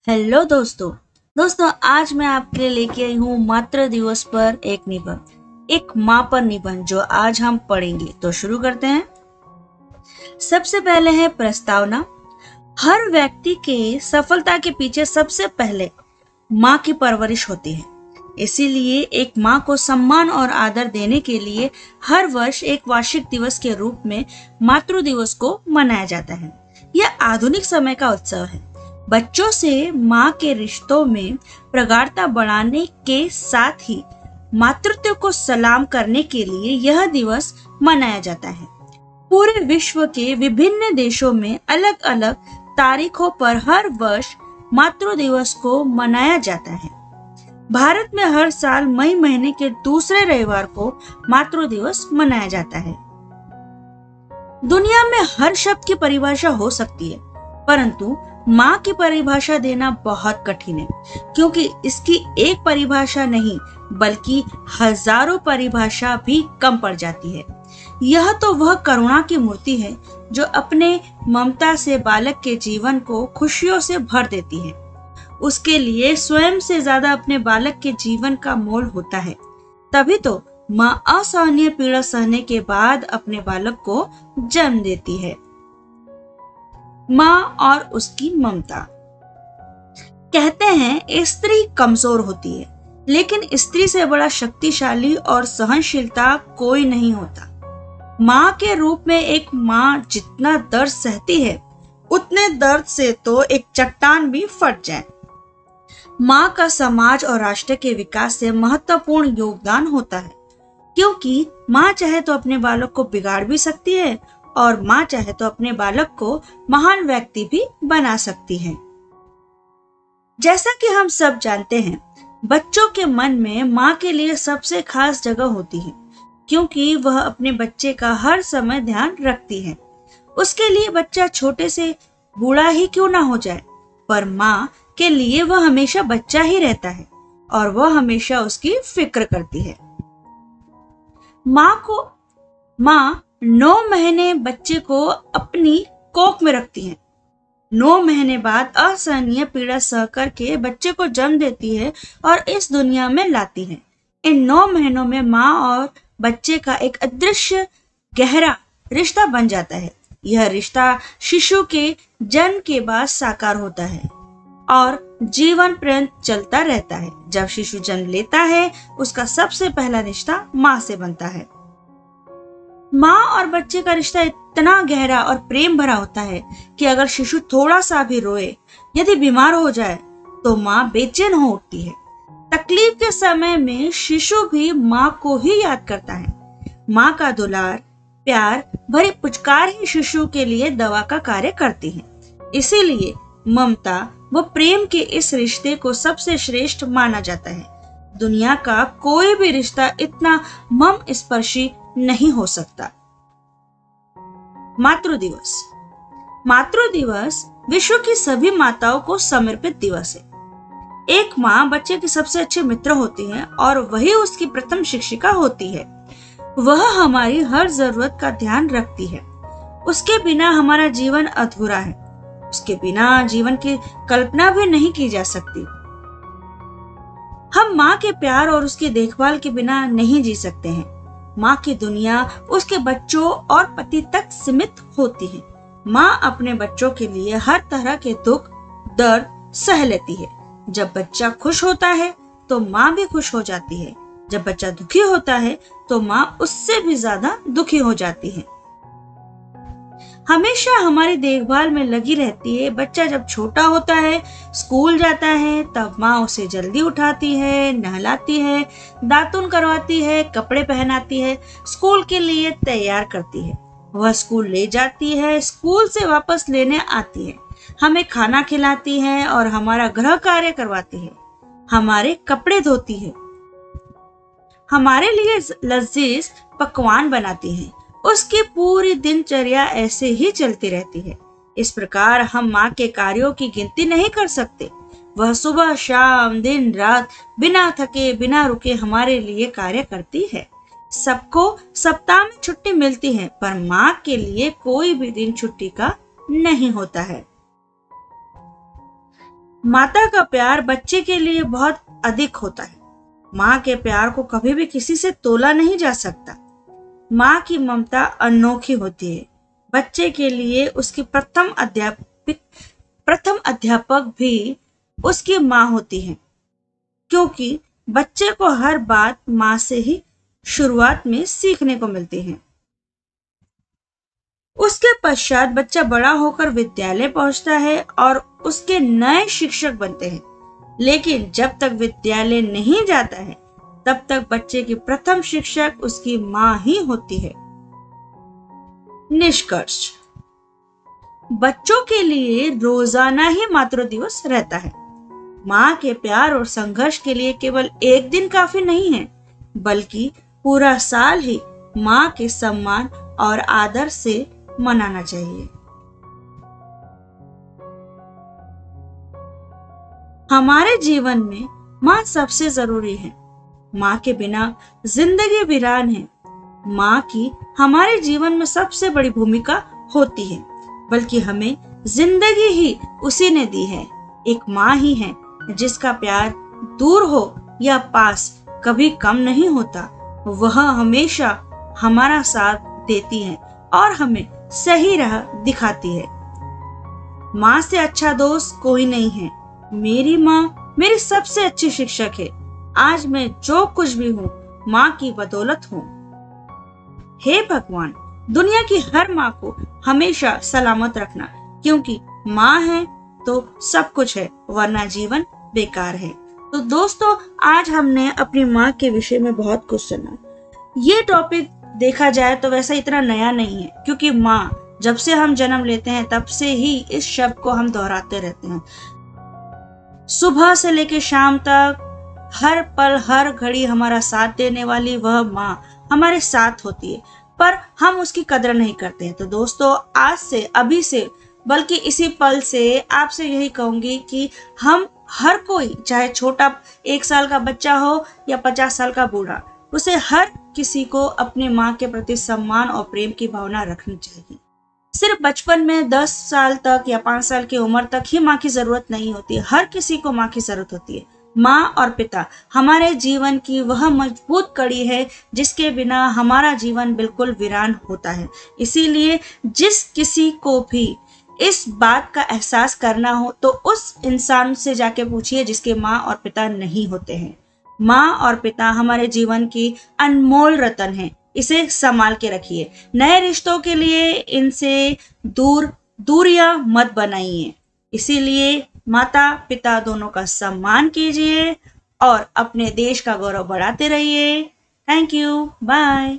Hello दोस्तों आज मैं आपके लिए लेके आई हूँ मातृ दिवस पर एक निबंध, एक माँ पर निबंध जो आज हम पढ़ेंगे। तो शुरू करते हैं। सबसे पहले है प्रस्तावना। हर व्यक्ति के सफलता के पीछे सबसे पहले माँ की परवरिश होती है। इसीलिए एक माँ को सम्मान और आदर देने के लिए हर वर्ष एक वार्षिक दिवस के रूप में मातृ दिवस को मनाया जाता है। यह आधुनिक समय का उत्सव है। बच्चों से माँ के रिश्तों में प्रगाढ़ता बढ़ाने के साथ ही मातृत्व को सलाम करने के लिए यह दिवस मनाया जाता है। पूरे विश्व के विभिन्न देशों में अलग अलग तारीखों पर हर वर्ष मातृ दिवस को मनाया जाता है। भारत में हर साल मई महीने के दूसरे रविवार को मातृ दिवस मनाया जाता है। दुनिया में हर शब्द की परिभाषा हो सकती है, परंतु माँ की परिभाषा देना बहुत कठिन है, क्योंकि इसकी एक परिभाषा नहीं बल्कि हजारों परिभाषा भी कम पड़ जाती है। यह तो वह करुणा की मूर्ति है जो अपने ममता से बालक के जीवन को खुशियों से भर देती है। उसके लिए स्वयं से ज्यादा अपने बालक के जीवन का मोल होता है। तभी तो माँ असहनीय पीड़ा सहने के बाद अपने बालक को जन्म देती है। माँ और उसकी ममता। कहते हैं स्त्री कमजोर होती है, लेकिन स्त्री से बड़ा शक्तिशाली और सहनशीलता कोई नहीं होता। माँ के रूप में एक माँ जितना दर्द सहती है, उतने दर्द से तो एक चट्टान भी फट जाए। माँ का समाज और राष्ट्र के विकास से महत्वपूर्ण योगदान होता है, क्योंकि माँ चाहे तो अपने बालक को बिगाड़ भी सकती है और माँ चाहे तो अपने बालक को महान व्यक्ति भी बना सकती है। जैसा कि हम सब जानते हैं, बच्चों के मन में माँ के लिए सबसे खास जगह होती है, क्योंकि वह अपने बच्चे का हर समय ध्यान रखती है। उसके लिए बच्चा छोटे से बूढ़ा ही क्यों ना हो जाए, पर माँ के लिए वह हमेशा बच्चा ही रहता है और वह हमेशा उसकी फिक्र करती है। माँ 9 महीने बच्चे को अपनी कोख में रखती है। 9 महीने बाद असहनीय पीड़ा सह करके बच्चे को जन्म देती है और इस दुनिया में लाती है। इन 9 महीनों में माँ और बच्चे का एक अदृश्य गहरा रिश्ता बन जाता है। यह रिश्ता शिशु के जन्म के बाद साकार होता है और जीवन पर्यंत चलता रहता है। जब शिशु जन्म लेता है, उसका सबसे पहला रिश्ता माँ से बनता है। माँ और बच्चे का रिश्ता इतना गहरा और प्रेम भरा होता है कि अगर शिशु थोड़ा सा भी रोए, यदि बीमार हो जाए, तो माँ बेचैन हो उठती है। तकलीफ के समय में शिशु भी माँ को ही याद करता है। माँ का दुलार, प्यार भरी पुचकार ही शिशु के लिए दवा का कार्य करती है। इसीलिए ममता व प्रेम के इस रिश्ते को सबसे श्रेष्ठ माना जाता है। दुनिया का कोई भी रिश्ता इतना मम स्पर्शी नहीं हो सकता। मातृ दिवस। मातृ दिवस विश्व की सभी माताओं को समर्पित दिवस है। एक माँ बच्चे की सबसे अच्छे मित्र होती है और वही उसकी प्रथम शिक्षिका होती है। वह हमारी हर जरूरत का ध्यान रखती है। उसके बिना हमारा जीवन अधूरा है। उसके बिना जीवन की कल्पना भी नहीं की जा सकती। हम माँ के प्यार और उसकी देखभाल के बिना नहीं जी सकते हैं। माँ की दुनिया उसके बच्चों और पति तक सीमित होती है। माँ अपने बच्चों के लिए हर तरह के दुख दर्द सह लेती है। जब बच्चा खुश होता है तो माँ भी खुश हो जाती है। जब बच्चा दुखी होता है तो माँ उससे भी ज्यादा दुखी हो जाती है। हमेशा हमारी देखभाल में लगी रहती है। बच्चा जब छोटा होता है, स्कूल जाता है, तब माँ उसे जल्दी उठाती है, नहलाती है, दातुन करवाती है, कपड़े पहनाती है, स्कूल के लिए तैयार करती है। वह स्कूल ले जाती है, स्कूल से वापस लेने आती है, हमें खाना खिलाती है और हमारा गृह कार्य करवाती है, हमारे कपड़े धोती है, हमारे लिए लजीज पकवान बनाती है। उसकी पूरी दिनचर्या ऐसे ही चलती रहती है। इस प्रकार हम माँ के कार्यों की गिनती नहीं कर सकते। वह सुबह शाम दिन रात बिना थके बिना रुके हमारे लिए कार्य करती है। सबको सप्ताह में छुट्टी मिलती है, पर माँ के लिए कोई भी दिन छुट्टी का नहीं होता है। माता का प्यार बच्चे के लिए बहुत अधिक होता है। माँ के प्यार को कभी भी किसी से तोला नहीं जा सकता। माँ की ममता अनोखी होती है। बच्चे के लिए उसकी प्रथम अध्यापक भी उसकी माँ होती है, क्योंकि बच्चे को हर बात माँ से ही शुरुआत में सीखने को मिलती है। उसके पश्चात बच्चा बड़ा होकर विद्यालय पहुंचता है और उसके नए शिक्षक बनते हैं। लेकिन जब तक विद्यालय नहीं जाता है, तब तक बच्चे की प्रथम शिक्षक उसकी माँ ही होती है। निष्कर्ष, बच्चों के लिए रोजाना ही मातृ दिवस रहता है। माँ के प्यार और संघर्ष के लिए केवल एक दिन काफी नहीं है, बल्कि पूरा साल ही माँ के सम्मान और आदर से मनाना चाहिए। हमारे जीवन में माँ सबसे जरूरी है। माँ के बिना जिंदगी वीरान है। माँ की हमारे जीवन में सबसे बड़ी भूमिका होती है, बल्कि हमें जिंदगी ही उसी ने दी है। एक माँ ही है जिसका प्यार दूर हो या पास कभी कम नहीं होता। वह हमेशा हमारा साथ देती है और हमें सही राह दिखाती है। माँ से अच्छा दोस्त कोई नहीं है। मेरी माँ मेरी सबसे अच्छी शिक्षक है। आज मैं जो कुछ भी हूँ, माँ की बदौलत हूँ। हे भगवान, दुनिया की हर माँ को हमेशा सलामत रखना, क्योंकि माँ है तो सब कुछ है, वरना जीवन बेकार है। तो दोस्तों, आज हमने अपनी माँ के विषय में बहुत कुछ सुना। ये टॉपिक देखा जाए तो वैसा इतना नया नहीं है, क्योंकि माँ जब से हम जन्म लेते हैं तब से ही इस शब्द को हम दोहराते रहते हैं। सुबह से लेकर शाम तक हर पल हर घड़ी हमारा साथ देने वाली वह माँ हमारे साथ होती है, पर हम उसकी कदर नहीं करते हैं। तो दोस्तों, आज से, अभी से, बल्कि इसी पल से आपसे यही कहूंगी कि हम हर कोई, चाहे छोटा 1 साल का बच्चा हो या 50 साल का बूढ़ा, उसे हर किसी को अपने माँ के प्रति सम्मान और प्रेम की भावना रखनी चाहिए। सिर्फ बचपन में 10 साल तक या 5 साल की उम्र तक ही माँ की जरूरत नहीं होती, हर किसी को माँ की जरूरत होती है। माँ और पिता हमारे जीवन की वह मजबूत कड़ी है जिसके बिना हमारा जीवन बिल्कुल वीरान होता है। इसीलिए जिस किसी को भी इस बात का एहसास करना हो तो उस इंसान से जाके पूछिए जिसके माँ और पिता नहीं होते हैं। माँ और पिता हमारे जीवन की अनमोल रतन है, इसे संभाल के रखिए। नए रिश्तों के लिए इनसे दूरियां मत बनाइए। इसीलिए माता पिता दोनों का सम्मान कीजिए और अपने देश का गौरव बढ़ाते रहिए। Thank you, bye.